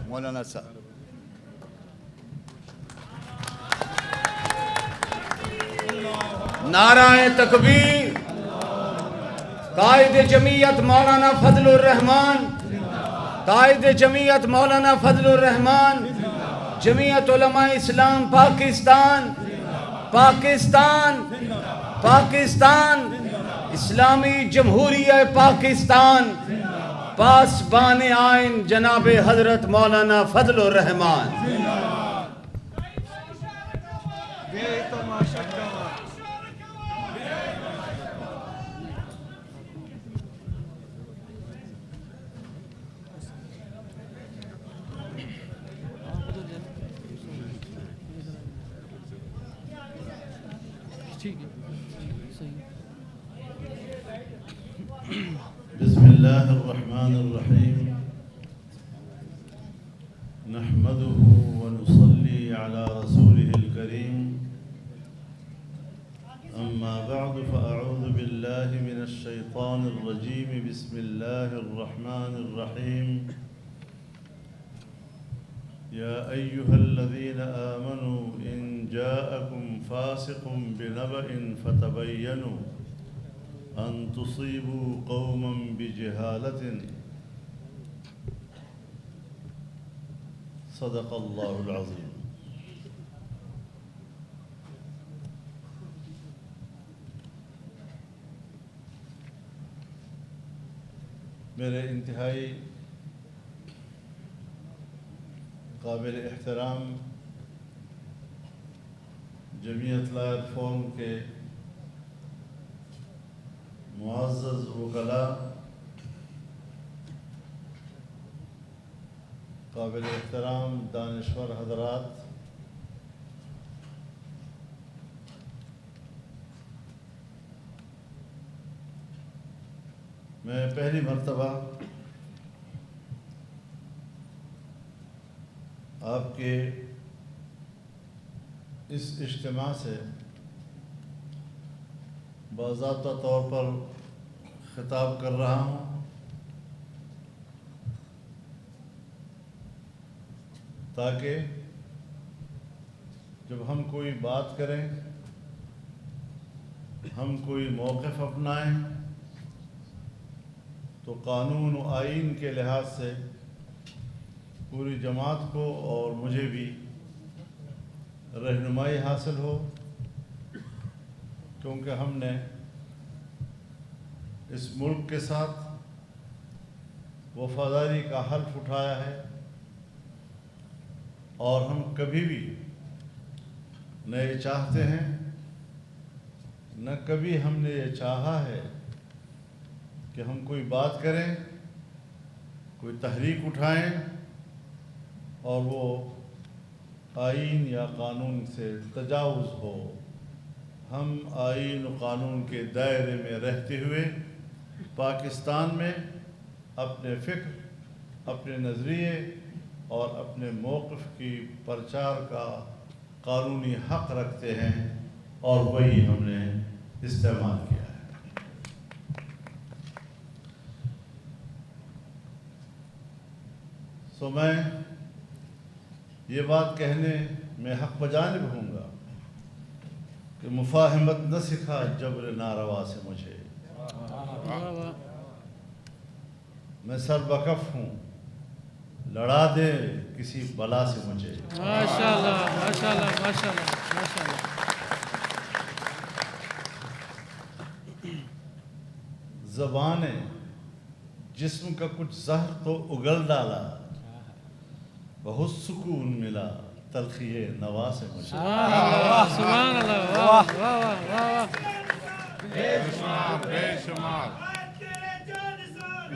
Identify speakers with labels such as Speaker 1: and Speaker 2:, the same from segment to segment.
Speaker 1: مولانا صاحب. نعرہ تکبیر. قائد جمعیت مولانا فضل الرحمان. قائد جمعیت مولانا فضل الرحمان. جمعیت علماء اسلام پاکستان. پاکستان. پاکستان. اسلامی جمہوریہ پاکستان. پاسبان آئین جناب حضرت مولانا فضل الرحمان.
Speaker 2: بسم الله الرحمن الرحيم. نحمده ونصلي على رسوله الكريم. أما بعد فأعوذ بالله من الشيطان الرجيم. بسم الله الرحمن الرحيم. يا أيها الذين آمنوا إن جاءكم فاسق بنبأ فتبينوا أن تصيبوا قوما بجهالة. صدق الله العظيم. میرے انتہائی قابل احترام جمعیت لائر فورم کے معزز وکلاء، قابل احترام دانشور حضرات، میں پہلی مرتبہ آپ کے اس اجتماع سے باضابطہ طور پر خطاب کر رہا ہوں تاکہ جب ہم کوئی بات کریں، ہم کوئی موقف اپنائیں تو قانون و آئین کے لحاظ سے پوری جماعت کو اور مجھے بھی رہنمائی حاصل ہو، کیونکہ ہم نے اس ملک کے ساتھ وفاداری کا حلف اٹھایا ہے اور ہم کبھی بھی نہ یہ چاہتے ہیں، نہ کبھی ہم نے یہ چاہا ہے کہ ہم کوئی بات کریں، کوئی تحریک اٹھائیں اور وہ آئین یا قانون سے تجاوز ہو۔ ہم آئین و قانون کے دائرے میں رہتے ہوئے پاکستان میں اپنے فکر، اپنے نظریے اور اپنے موقف کی پرچار کا قانونی حق رکھتے ہیں اور وہی ہم نے استعمال کیا ہے۔ سو میں یہ بات کہنے میں حق بجانب ہوں گا کہ مفاہمت نہ سکھا جبر ناروا سے مجھے، میں سر بکف ہوں لڑا دے کسی بلا سے مجھے۔
Speaker 3: ماشاءاللہ ماشاءاللہ ماشاءاللہ ماشاءاللہ۔
Speaker 2: زبان جسم کا کچھ زہر تو اگل ڈالا، بہت سکون ملا تلخی نوا سے مجھے۔
Speaker 3: سبحان اللہ، واہ واہ واہ واہ۔
Speaker 4: بے شمار بے شمار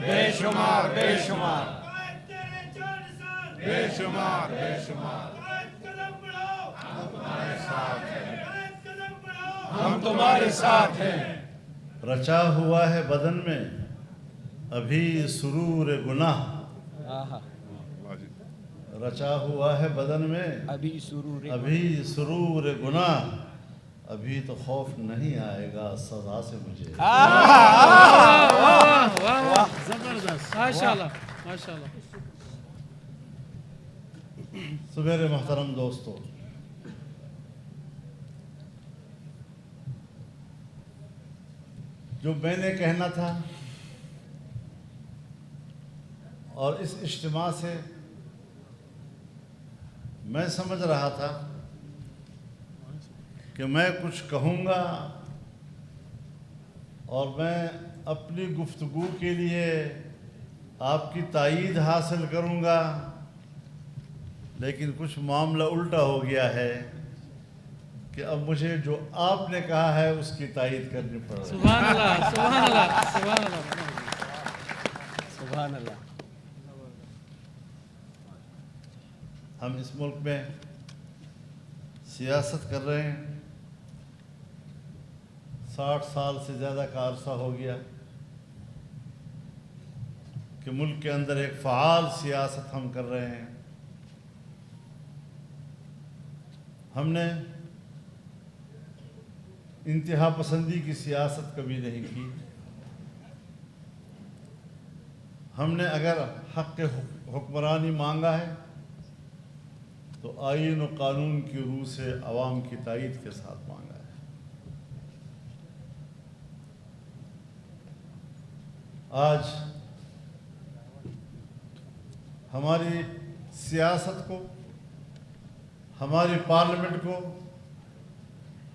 Speaker 4: بے شمار بے شمار بے شمار بے شمار، ہم تمہارے ساتھ ہیں، ہم تمہارے ساتھ ہیں۔
Speaker 2: رچا ہوا ہے بدن میں ابھی سرور گناہ، رچا ہوا ہے بدن میں ابھی سرور گناہ، ابھی تو خوف نہیں آئے گا سزا سے مجھے۔
Speaker 3: زبردست، ماشاءاللہ ماشاءاللہ۔
Speaker 2: تو میرے محترم دوستو، جو میں نے کہنا تھا اور اس اجتماع سے میں سمجھ رہا تھا کہ میں کچھ کہوں گا اور میں اپنی گفتگو کے لیے آپ کی تائید حاصل کروں گا، لیکن کچھ معاملہ الٹا ہو گیا ہے کہ اب مجھے جو آپ نے کہا ہے اس کی تائید کرنی پڑ رہی ہے۔
Speaker 3: سبحان اللہ، سبحان اللہ، سبحان اللہ،
Speaker 5: سبحان اللہ۔
Speaker 2: ہم اس ملک میں سیاست کر رہے ہیں، 60 سال سے زیادہ کا عرصہ ہو گیا کہ ملک کے اندر ایک فعال سیاست ہم کر رہے ہیں۔ ہم نے انتہا پسندی کی سیاست کبھی نہیں کی۔ ہم نے اگر حق حکمرانی مانگا ہے تو آئین و قانون کی روح سے عوام کی تائید کے ساتھ مانگا ہے۔ آج ہماری سیاست کو، ہماری پارلیمنٹ کو،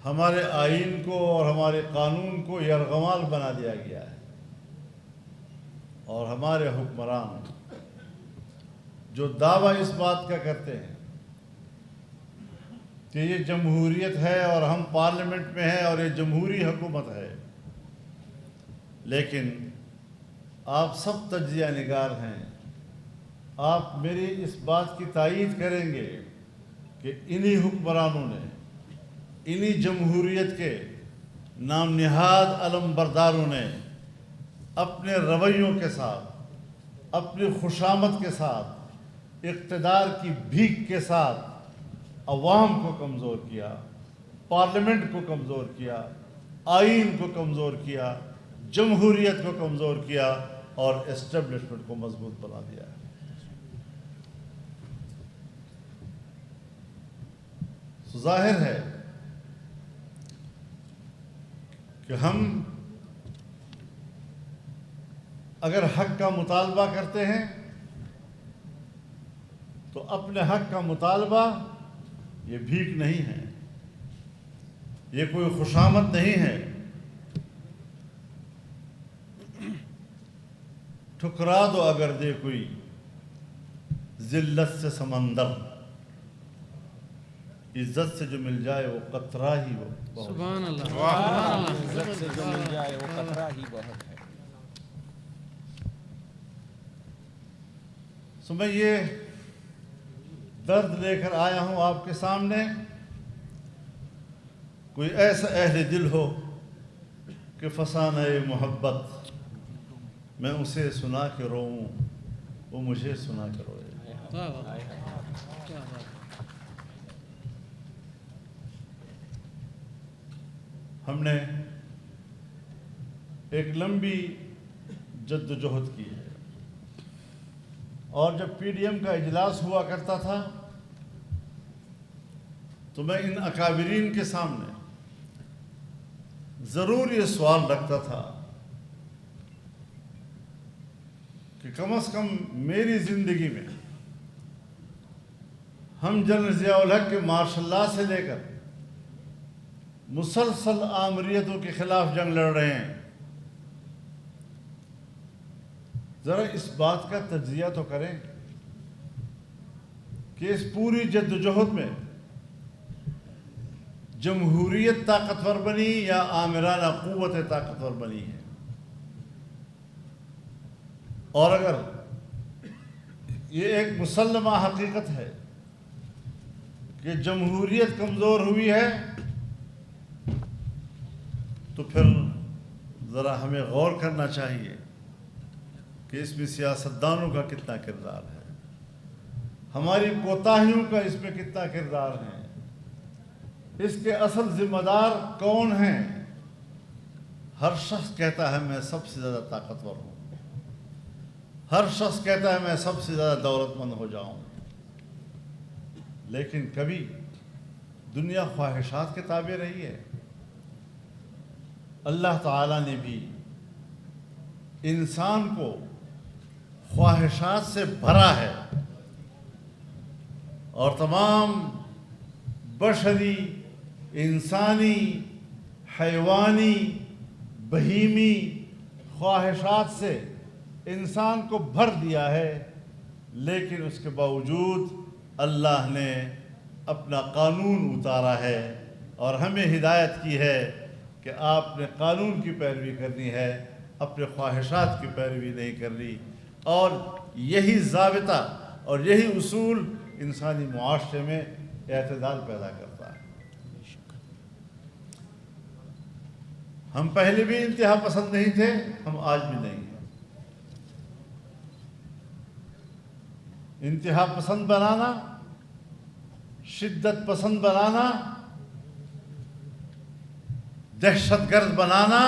Speaker 2: ہمارے آئین کو اور ہمارے قانون کو یرغمال بنا دیا گیا ہے، اور ہمارے حکمران جو دعویٰ اس بات کا کرتے ہیں کہ یہ جمہوریت ہے اور ہم پارلیمنٹ میں ہیں اور یہ جمہوری حکومت ہے، لیکن آپ سب تجزیہ نگار ہیں، آپ میری اس بات کی تائید کریں گے کہ انہی حکمرانوں نے، انہی جمہوریت کے نام نہاد علم برداروں نے اپنے رویوں کے ساتھ، اپنی خوشامد کے ساتھ، اقتدار کی بھیک کے ساتھ عوام کو کمزور کیا، پارلیمنٹ کو کمزور کیا، آئین کو کمزور کیا، جمہوریت کو کمزور کیا اور اسٹیبلشمنٹ کو مضبوط بنا دیا ہے۔ ظاہر ہے کہ ہم اگر حق کا مطالبہ کرتے ہیں تو اپنے حق کا مطالبہ یہ بھیک نہیں ہے، یہ کوئی خوشامد نہیں ہے۔ ٹھکرا دو اگر دے کوئی ذلت سے سمندر، عزت سے جو مل جائے وہ قطرہ ہی وہ بہت۔
Speaker 3: سبحان اللہ، سبحان اللہ،
Speaker 5: عزت سے جو مل جائے وہ قطرہ ہی بہت ہے۔
Speaker 2: سو میں یہ درد لے کر آیا ہوں آپ کے سامنے، کوئی ایسا اہل دل ہو کہ فسانہ محبت میں اسے سنا کے روؤں، وہ مجھے سنا کے روئے۔
Speaker 3: واہ واہ، کیا بات ہے۔
Speaker 2: ہم نے ایک لمبی جد و جہد کی ہے، اور جب پی ڈی ایم کا اجلاس ہوا کرتا تھا تو میں ان اکابرین کے سامنے ضرور یہ سوال رکھتا تھا کہ کم از کم میری زندگی میں ہم جنرل ضیاء الحق کے مارشل لاء سے لے کر مسلسل آمریتوں کے خلاف جنگ لڑ رہے ہیں، ذرا اس بات کا تجزیہ تو کریں کہ اس پوری جد و جہد میں جمہوریت طاقتور بنی یا آمرانہ قوت طاقتور بنی ہے؟ اور اگر یہ ایک مسلمہ حقیقت ہے کہ جمہوریت کمزور ہوئی ہے تو پھر ذرا ہمیں غور کرنا چاہیے کہ اس میں سیاستدانوں کا کتنا کردار ہے، ہماری کوتاہیوں کا اس میں کتنا کردار ہے، اس کے اصل ذمہ دار کون ہیں؟ ہر شخص کہتا ہے میں سب سے زیادہ طاقتور ہوں، ہر شخص کہتا ہے میں سب سے زیادہ دولت مند ہو جاؤں، لیکن کبھی دنیا خواہشات کے تابع رہی ہے؟ اللہ تعالیٰ نے بھی انسان کو خواہشات سے بھرا ہے، اور تمام بشری، انسانی، حیوانی، بہیمی خواہشات سے انسان کو بھر دیا ہے، لیکن اس کے باوجود اللہ نے اپنا قانون اتارا ہے اور ہمیں ہدایت کی ہے کہ آپ نے قانون کی پیروی کرنی ہے، اپنے خواہشات کی پیروی نہیں کرنی۔ اور یہی ضابطہ اور یہی اصول انسانی معاشرے میں اعتدال پیدا کرتا ہے۔ ہم پہلے بھی انتہا پسند نہیں تھے، ہم آج بھی نہیں ہیں۔ انتہا پسند بنانا، شدت پسند بنانا، دہشت گرد بنانا،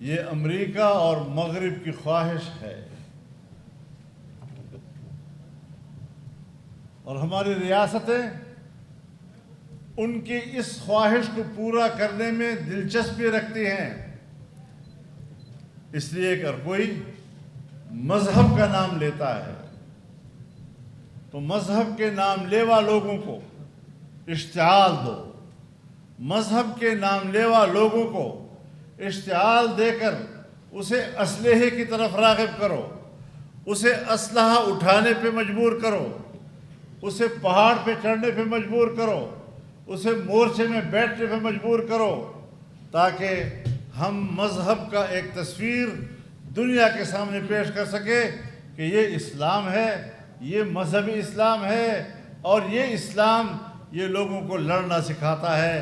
Speaker 2: یہ امریکہ اور مغرب کی خواہش ہے، اور ہماری ریاستیں ان کی اس خواہش کو پورا کرنے میں دلچسپی رکھتی ہیں۔ اس لیے اگر کوئی مذہب کا نام لیتا ہے تو مذہب کے نام لیوا لوگوں کو اشتعال دو، مذہب کے نام لیوا لوگوں کو اشتعال دے کر اسے اسلحے کی طرف راغب کرو، اسے اسلحہ اٹھانے پہ مجبور کرو، اسے پہاڑ پہ چڑھنے پہ مجبور کرو، اسے مورچے میں بیٹھنے پہ مجبور کرو، تاکہ ہم مذہب کا ایک تصویر دنیا کے سامنے پیش کر سکے کہ یہ اسلام ہے، یہ مذہبی اسلام ہے، اور یہ اسلام یہ لوگوں کو لڑنا سکھاتا ہے،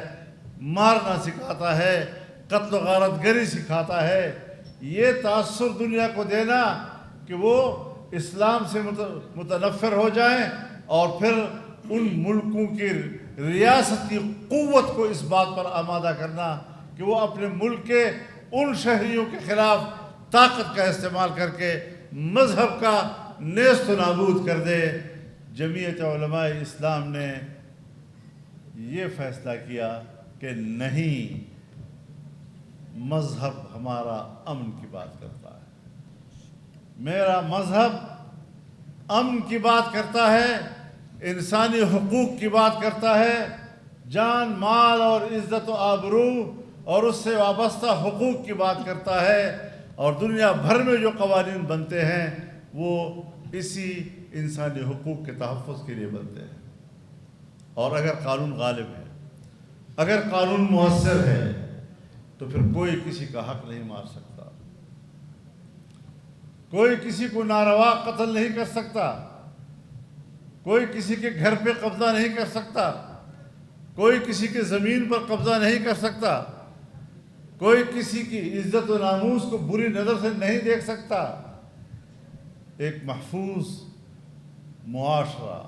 Speaker 2: مارنا سکھاتا ہے، قتل و غارت گری سکھاتا ہے۔ یہ تاثر دنیا کو دینا کہ وہ اسلام سے متنفر ہو جائیں، اور پھر ان ملکوں کی ریاستی قوت کو اس بات پر آمادہ کرنا کہ وہ اپنے ملک کے ان شہریوں کے خلاف طاقت کا استعمال کر کے مذہب کا نیست و نابود کر دے۔ جمعیت علماء اسلام نے یہ فیصلہ کیا کہ نہیں، مذہب ہمارا امن کی بات کرتا ہے، میرا مذہب امن کی بات کرتا ہے، انسانی حقوق کی بات کرتا ہے، جان، مال اور عزت و آبرو اور اس سے وابستہ حقوق کی بات کرتا ہے، اور دنیا بھر میں جو قوانین بنتے ہیں وہ اسی انسانی حقوق کے تحفظ کے لیے بنتے ہیں۔ اور اگر قانون غالب ہے، اگر قانون مؤثر ہے، تو پھر کوئی کسی کا حق نہیں مار سکتا، کوئی کسی کو ناروا قتل نہیں کر سکتا، کوئی کسی کے گھر پہ قبضہ نہیں کر سکتا، کوئی کسی کے زمین پر قبضہ نہیں کر سکتا، کوئی کسی کی عزت و ناموس کو بری نظر سے نہیں دیکھ سکتا۔ ایک محفوظ معاشرہ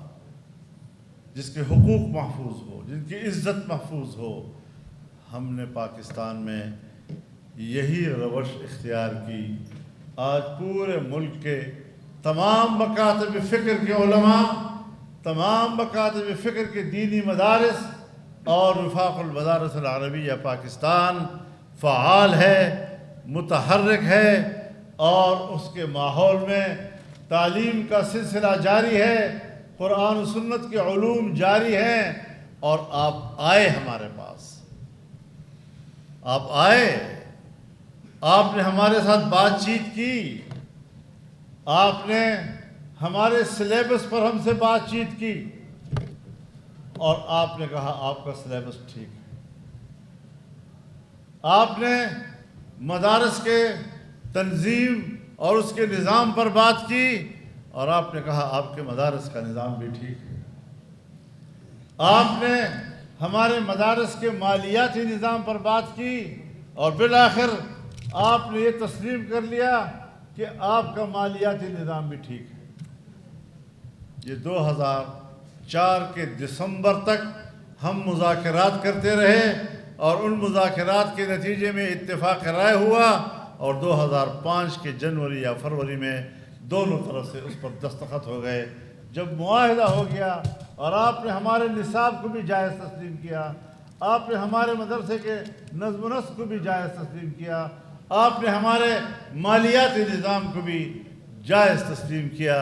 Speaker 2: جس کے حقوق محفوظ ہو، جن کی عزت محفوظ ہو، ہم نے پاکستان میں یہی روش اختیار کی۔ آج پورے ملک کے تمام مکاتب فکر کے علماء، تمام مکاتب فکر کے دینی مدارس اور وفاق المدارس العربیہ پاکستان فعال ہے، متحرک ہے، اور اس کے ماحول میں تعلیم کا سلسلہ جاری ہے، قرآن و سنت کے علوم جاری ہیں۔ اور آپ آئے ہمارے پاس، آپ آئے، آپ نے ہمارے ساتھ بات چیت کی، آپ نے ہمارے سلیبس پر ہم سے بات چیت کی، اور آپ نے کہا آپ کا سلیبس ٹھیک ہے۔ آپ نے مدارس کے تنظیم اور اس کے نظام پر بات کی، اور آپ نے کہا آپ کے مدارس کا نظام بھی ٹھیک ہے۔ آپ نے ہمارے مدارس کے مالیاتی نظام پر بات کی، اور بالآخر آپ نے یہ تسلیم کر لیا کہ آپ کا مالیاتی نظام بھی ٹھیک ہے۔ یہ 2004 کے دسمبر تک ہم مذاکرات کرتے رہے، اور ان مذاکرات کے نتیجے میں اتفاق رائے ہوا، اور 2005 کے جنوری یا فروری میں دونوں طرف سے اس پر دستخط ہو گئے جب معاہدہ ہو گیا اور آپ نے ہمارے نصاب کو بھی جائز تسلیم کیا، آپ نے ہمارے مدرسے کے نظم و نسق کو بھی جائز تسلیم کیا، آپ نے ہمارے مالیاتی نظام کو بھی جائز تسلیم کیا،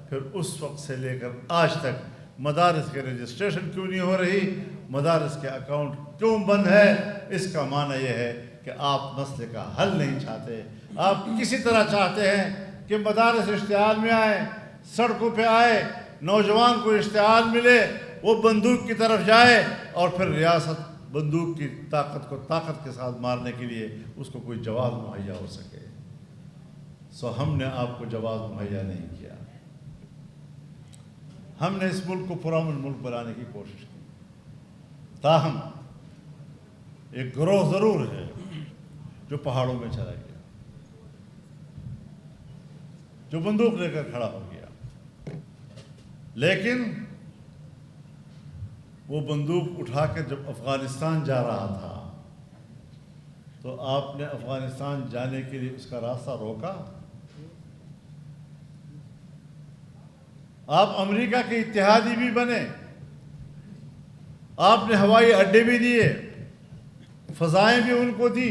Speaker 2: پھر اس وقت سے لے کر آج تک مدارس کے رجسٹریشن کیوں نہیں ہو رہی، مدارس کے اکاؤنٹ کیوں بند ہے؟ اس کا معنی یہ ہے کہ آپ مسئلے کا حل نہیں چاہتے۔ آپ کسی طرح چاہتے ہیں کہ مدارس اشتعال میں آئے، سڑکوں پہ آئے، نوجوان کو اشتعال ملے، وہ بندوق کی طرف جائے اور پھر ریاست بندوق کی طاقت کو طاقت کے ساتھ مارنے کے لیے اس کو کوئی جواز مہیا ہو سکے۔ سو ہم نے آپ کو جواز مہیا نہیں کیا۔ ہم نے اس ملک کو پرامن ملک بنانے کی کوشش کی، تاہم ایک گروہ ضرور ہے جو پہاڑوں میں چلا گیا، جو بندوق لے کر کھڑا ہو گیا، لیکن وہ بندوق اٹھا کر جب افغانستان جا رہا تھا تو آپ نے افغانستان جانے کے لیے اس کا راستہ روکا؟ آپ امریکہ کے اتحادی بھی بنے، آپ نے ہوائی اڈے بھی دیے، فضائیں بھی ان کو دی،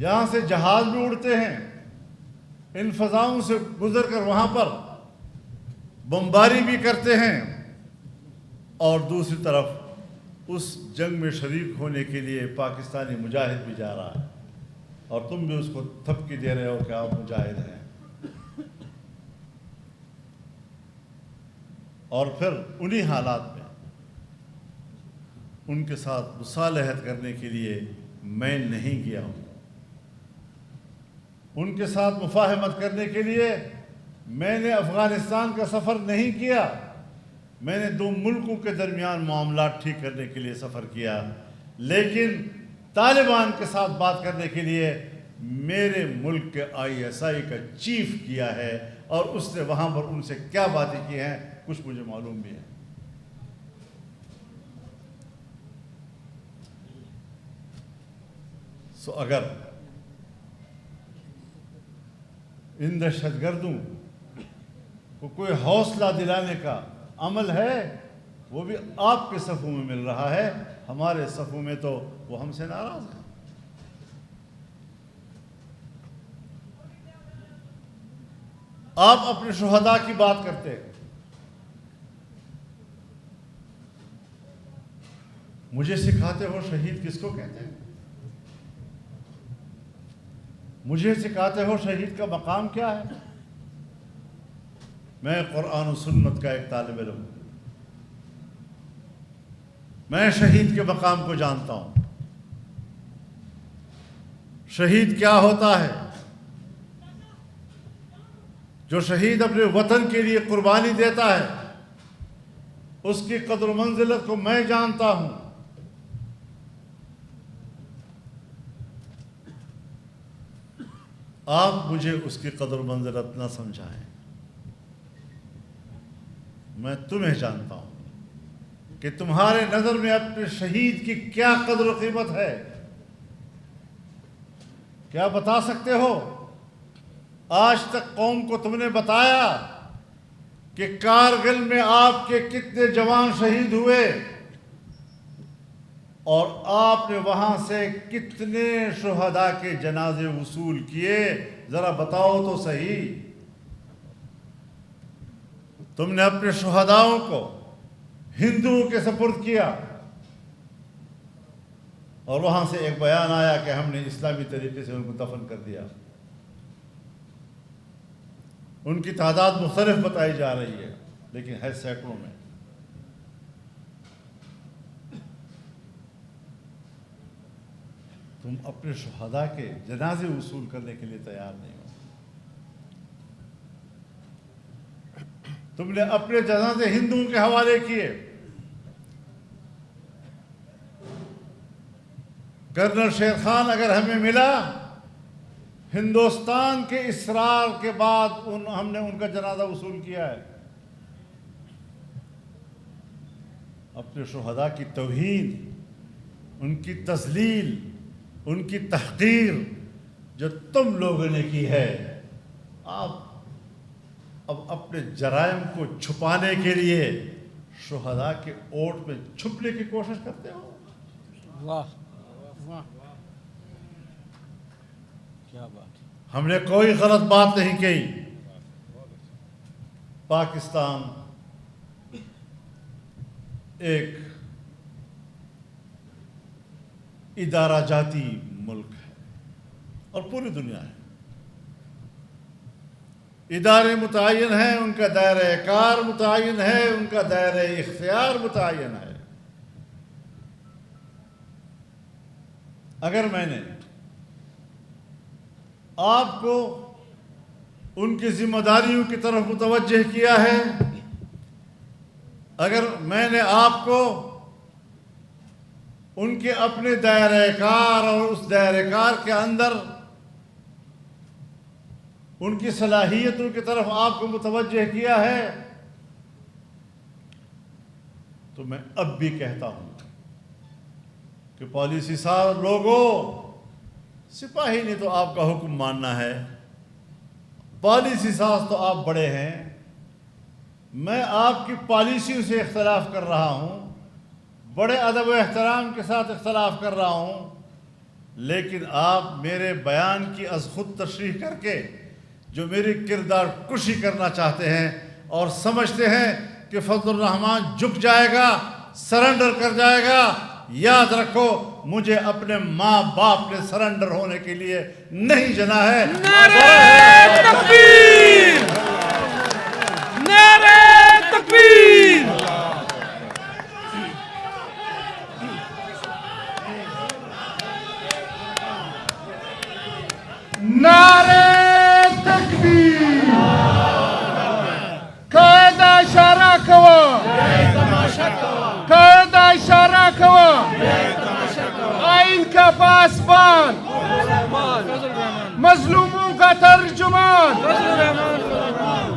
Speaker 2: یہاں سے جہاز بھی اڑتے ہیں، ان فضاؤں سے گزر کر وہاں پر بمباری بھی کرتے ہیں، اور دوسری طرف اس جنگ میں شریک ہونے کے لیے پاکستانی مجاہد بھی جا رہا ہے، اور تم بھی اس کو تھپکی دے رہے ہو کہ آپ مجاہد ہیں۔ اور پھر انہی حالات میں ان کے ساتھ مصالحت کرنے کے لیے میں نہیں گیا ہوں، ان کے ساتھ مفاہمت کرنے کے لیے میں نے افغانستان کا سفر نہیں کیا، میں نے دو ملکوں کے درمیان معاملات ٹھیک کرنے کے لیے سفر کیا، لیکن طالبان کے ساتھ بات کرنے کے لیے میرے ملک کے ISI کا چیف کیا ہے، اور اس نے وہاں پر ان سے کیا باتیں کی ہیں کچھ مجھے معلوم بھی ہے۔ سو اگر ان دہشت گردوں کو کوئی حوصلہ دلانے کا عمل ہے، وہ بھی آپ کے صفوں میں مل رہا ہے، ہمارے صفوں میں تو وہ ہم سے ناراض ہیں۔ آپ اپنے شہداء کی بات کرتے ہیں، مجھے سکھاتے ہو شہید کس کو کہتے ہیں، مجھے سکھاتے ہو شہید کا مقام کیا ہے۔ میں قرآن و سنت کا ایک طالب علم ہوں، میں شہید کے مقام کو جانتا ہوں، شہید کیا ہوتا ہے۔ جو شہید اپنے وطن کے لیے قربانی دیتا ہے اس کی قدر و منزلت کو میں جانتا ہوں۔ آپ مجھے اس کی قدر و منزلت نہ سمجھائیں، میں تمہیں جانتا ہوں کہ تمہارے نظر میں اپنے شہید کی کیا قدر و قیمت ہے۔ کیا بتا سکتے ہو آج تک قوم کو تم نے بتایا کہ کارگل میں آپ کے کتنے جوان شہید ہوئے اور آپ نے وہاں سے کتنے شہداء کے جنازے وصول کیے؟ ذرا بتاؤ تو صحیح۔ تم نے اپنے شہداؤں کو ہندوؤں کے سپرد کیا اور وہاں سے ایک بیان آیا کہ ہم نے اسلامی طریقے سے ان کو دفن کر دیا۔ ان کی تعداد مختلف بتائی جا رہی ہے لیکن ہے سینکڑوں میں۔ تم اپنے شہداء کے جنازے وصول کرنے کے لیے تیار نہیں ہو۔ تم نے اپنے جنازے ہندوؤں کے حوالے کیے۔ کرنل شیر خان اگر ہمیں ملا، ہندوستان کے اصرار کے بعد ہم نے ان کا جنازہ وصول کیا ہے۔ اپنے شہداء کی توہین، ان کی تذلیل، ان کی تحقیر جو تم لوگوں نے کی ہے، آپ اب اپنے جرائم کو چھپانے کے لیے شہداء کے اوٹ میں چھپنے کی کوشش کرتے ہو.
Speaker 5: واہ کیا بات.
Speaker 2: ہم نے کوئی غلط بات نہیں کہی. پاکستان ایک ادارہ جاتی ملک ہے اور پوری دنیا ہے. ادارے متعین ہیں, ان کا دائرہ کار متعین ہے, ان کا دائرہ اختیار متعین ہے. اگر میں نے آپ کو ان کی ذمہ داریوں کی طرف متوجہ کیا ہے, اگر میں نے آپ کو ان کے اپنے دائرہ کار اور اس دائرہ کار کے اندر ان کی صلاحیتوں کی طرف آپ کو متوجہ کیا ہے, تو میں اب بھی کہتا ہوں کہ پالیسی ساز لوگوں, سپاہی نے تو آپ کا حکم ماننا ہے, پالیسی ساز تو آپ بڑے ہیں. میں آپ کی پالیسیوں سے اختلاف کر رہا ہوں, بڑے ادب و احترام کے ساتھ اختلاف کر رہا ہوں, لیکن آپ میرے بیان کی از خود تشریح کر کے جو میری کردار کشی کرنا چاہتے ہیں اور سمجھتے ہیں کہ فضل الرحمان جھک جائے گا, سرنڈر کر جائے گا, یاد رکھو مجھے اپنے ماں باپ نے سرنڈر ہونے کے لیے نہیں جنا ہے.
Speaker 3: نعرہ تکبیر, نعرہ تکبیر.
Speaker 4: نعرہ تکبیر. قائد اشارہ کوا, قائد اشارہ کوا, آئین کا پاسبان, مظلوموں کا ترجمان,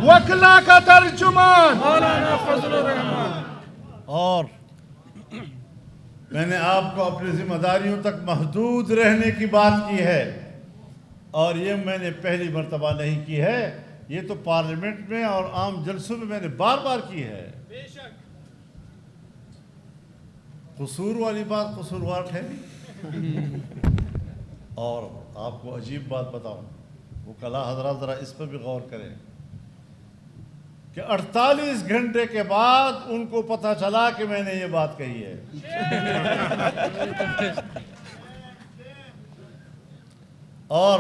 Speaker 4: وکلا کا ترجمان.
Speaker 2: اور میں نے آپ کو اپنی ذمہ داریوں تک محدود رہنے کی بات کی ہے, اور یہ میں نے پہلی مرتبہ نہیں کی ہے, یہ تو پارلیمنٹ میں اور عام جلسوں میں نے بار بار کی ہے. قصور والی بات قصوروار ٹھہری. اور آپ کو عجیب بات بتاؤں, وہ کلا حضرات ذرا اس پر بھی غور کریں کہ 48 گھنٹے کے بعد ان کو پتہ چلا کہ میں نے یہ بات کہی ہے. اور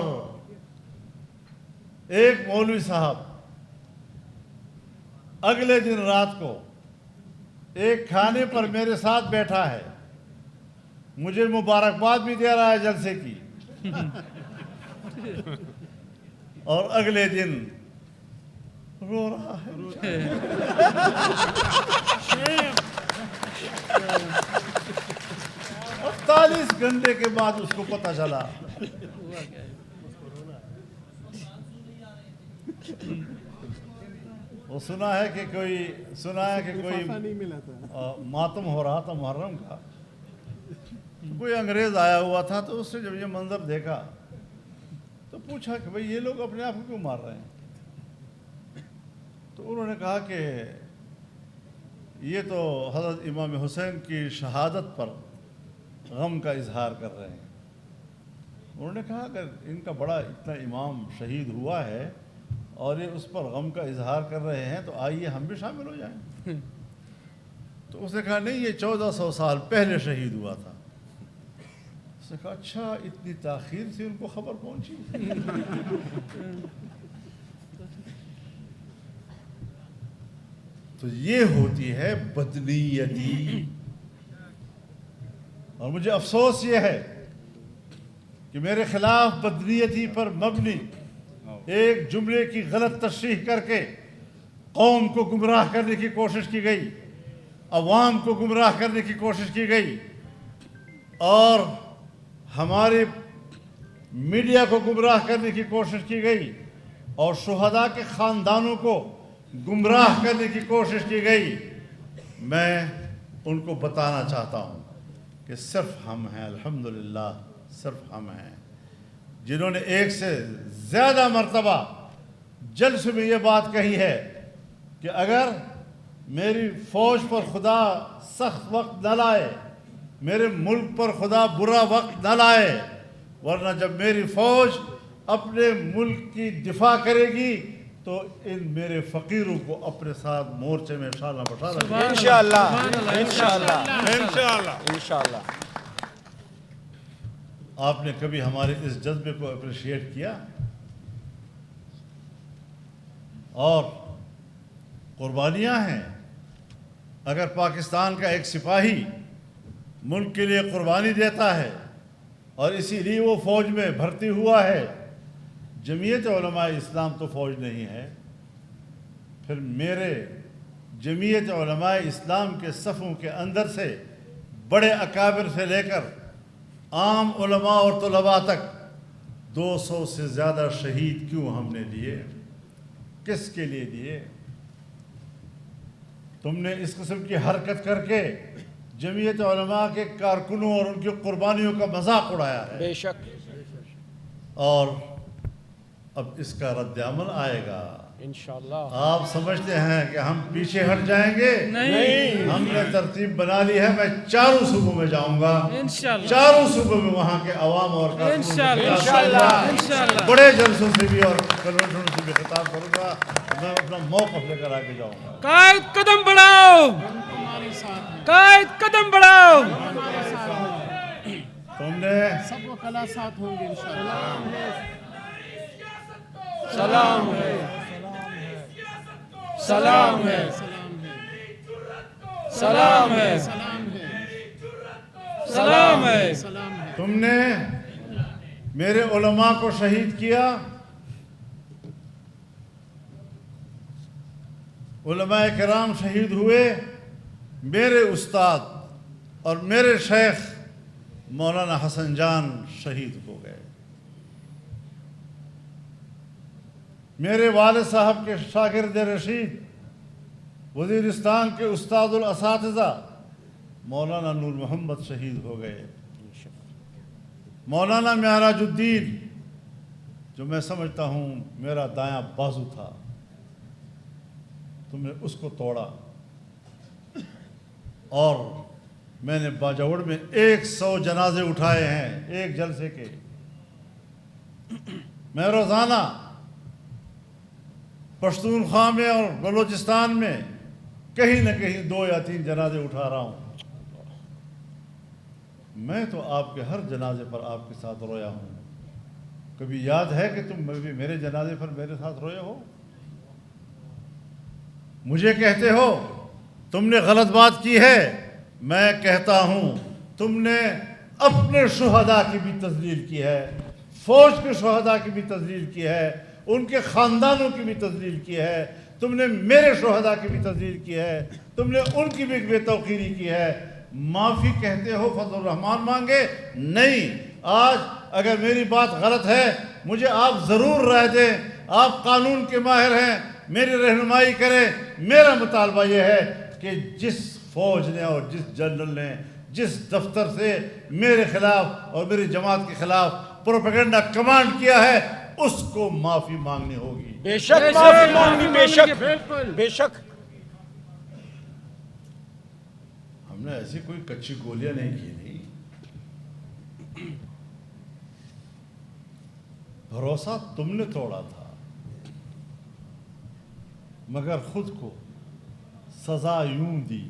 Speaker 2: ایک مولوی صاحب اگلے دن رات کو ایک کھانے پر میرے ساتھ بیٹھا ہے, مجھے مبارکباد بھی دے رہا ہے جلسے کی, اور اگلے دن رو رہا ہے. 48 گھنٹے کے بعد اس کو پتہ چلا. وہ سنا ہے کہ کوئی ماتم ہو رہا تھا محرم کا, کوئی انگریز آیا ہوا تھا, تو اس نے جب یہ منظر دیکھا تو پوچھا کہ بھئی یہ لوگ اپنے آپ کو کیوں مار رہے ہیں؟ تو انہوں نے کہا کہ یہ تو حضرت امام حسین کی شہادت پر غم کا اظہار کر رہے ہیں. انہوں نے کہا اگر ان کا بڑا اتنا امام شہید ہوا ہے اور یہ اس پر غم کا اظہار کر رہے ہیں, تو آئیے ہم بھی شامل ہو جائیں. تو اس نے کہا نہیں, یہ 1400 سال پہلے شہید ہوا تھا. اس نے کہا اچھا, اتنی تاخیر سے ان کو خبر پہنچی. تو یہ ہوتی ہے بدنیتی. اور مجھے افسوس یہ ہے کہ میرے خلاف بدنیتی پر مبنی ایک جملے کی غلط تشریح کر کے قوم کو گمراہ کرنے کی کوشش کی گئی, عوام کو گمراہ کرنے کی کوشش کی گئی, اور ہمارے میڈیا کو گمراہ کرنے کی کوشش کی گئی, اور شہداء کے خاندانوں کو گمراہ کرنے کی کوشش کی گئی. میں ان کو بتانا چاہتا ہوں کہ صرف ہم ہیں, الحمدللہ صرف ہم ہیں جنہوں نے ایک سے زیادہ مرتبہ جلسے میں یہ بات کہی ہے کہ اگر میری فوج پر خدا سخت وقت نہ لائے، میرے ملک پر خدا برا وقت نہ لائے، ورنہ جب میری فوج اپنے ملک کی دفاع کرے گی تو ان میرے فقیروں کو اپنے ساتھ مورچے میں شانہ بشانہ رکھیں گے۔
Speaker 5: انشاءاللہ انشاءاللہ
Speaker 4: انشاءاللہ
Speaker 5: انشاءاللہ۔
Speaker 2: آپ نے کبھی ہمارے اس جذبے کو اپریشیٹ کیا؟ اور قربانیاں ہیں۔ اگر پاکستان کا ایک سپاہی ملک کے لیے قربانی دیتا ہے اور اسی لیے وہ فوج میں بھرتی ہوا ہے، جمعیت علماء اسلام تو فوج نہیں ہے، پھر میرے جمعیت علماء اسلام کے صفوں کے اندر سے بڑے اکابر سے لے کر عام علماء اور طلباء تک 200 سے زیادہ شہید کیوں ہم نے دیے؟ کس کے لیے دیے؟ تم نے اس قسم کی حرکت کر کے جمعیت علماء کے کارکنوں اور ان کی قربانیوں کا مذاق اڑایا ہے،
Speaker 5: بے شک
Speaker 2: اور اب اس کا رد عمل آئے گا۔
Speaker 5: انشاءاللہ۔
Speaker 2: آپ سمجھتے ہیں کہ ہم پیچھے ہٹ جائیں گے؟
Speaker 3: نہیں،
Speaker 2: ہم نے ترتیب بنا لی ہے، میں چاروں صوبوں میں جاؤں گا،
Speaker 3: انشاءاللہ
Speaker 2: چاروں صوبوں میں وہاں کے عوام اور کارکنوں سے
Speaker 3: انشاءاللہ
Speaker 2: خطاب کروں گا،
Speaker 3: انشاءاللہ
Speaker 2: بڑے جلسوں سے بھی اور کنونشنوں سے بھی خطاب کروں گا، میں اپنا موقف لے کر آگے جاؤں گا۔
Speaker 3: قائد قدم بڑھاؤ، قائد قدم بڑھاؤ۔
Speaker 2: تم نے
Speaker 6: سب و کلا ساتھ ہوں گے انشاءاللہ۔
Speaker 5: سلام ہے، سلام ہے، سلام ہے، سلام ہے۔
Speaker 2: تم نے میرے علماء کو شہید کیا، علماء کرام شہید ہوئے، میرے استاد اور میرے شیخ مولانا حسن جان شہید ہو گئے، میرے والد صاحب کے شاگرد رشید وزیرستان کے استاد الاساتذہ مولانا نور محمد شہید ہو گئے، مولانا معراج الدین جو میں سمجھتا ہوں میرا دایاں بازو تھا، تم نے اس کو توڑا، اور میں نے باجوڑ میں 100 جنازے اٹھائے ہیں ایک جلسے کے۔ میں روزانہ پشتونخوا میں اور بلوچستان میں کہیں نہ کہیں 2 یا 3 جنازے اٹھا رہا ہوں۔ میں تو آپ کے ہر جنازے پر آپ کے ساتھ رویا ہوں۔ کبھی یاد ہے کہ تم بھی میرے جنازے پر میرے ساتھ روئے ہو؟ مجھے کہتے ہو تم نے غلط بات کی ہے، میں کہتا ہوں تم نے اپنے شہداء کی بھی تذلیل کی ہے، فوج کے شہداء کی بھی تذلیل کی ہے، ان کے خاندانوں کی بھی تذلیل کی ہے، تم نے میرے شہداء کی بھی تذلیل کی ہے، تم نے ان کی بھی بے توقیری کی ہے۔ معافی کہتے ہو فضل الرحمان مانگے؟ نہیں، آج اگر میری بات غلط ہے مجھے آپ ضرور رائے دیں، آپ قانون کے ماہر ہیں، میری رہنمائی کریں۔ میرا مطالبہ یہ ہے کہ جس فوج نے اور جس جنرل نے جس دفتر سے میرے خلاف اور میری جماعت کے خلاف پروپیگنڈا کمانڈ کیا ہے اس کو معافی مانگنی ہوگی۔
Speaker 5: بے شک معافی مانگی، بے شک بے شک۔
Speaker 2: ہم نے ایسی کوئی کچی گولیاں نہیں کی نہیں، بھروسہ تم نے توڑا تھا، مگر خود کو سزا یوں دی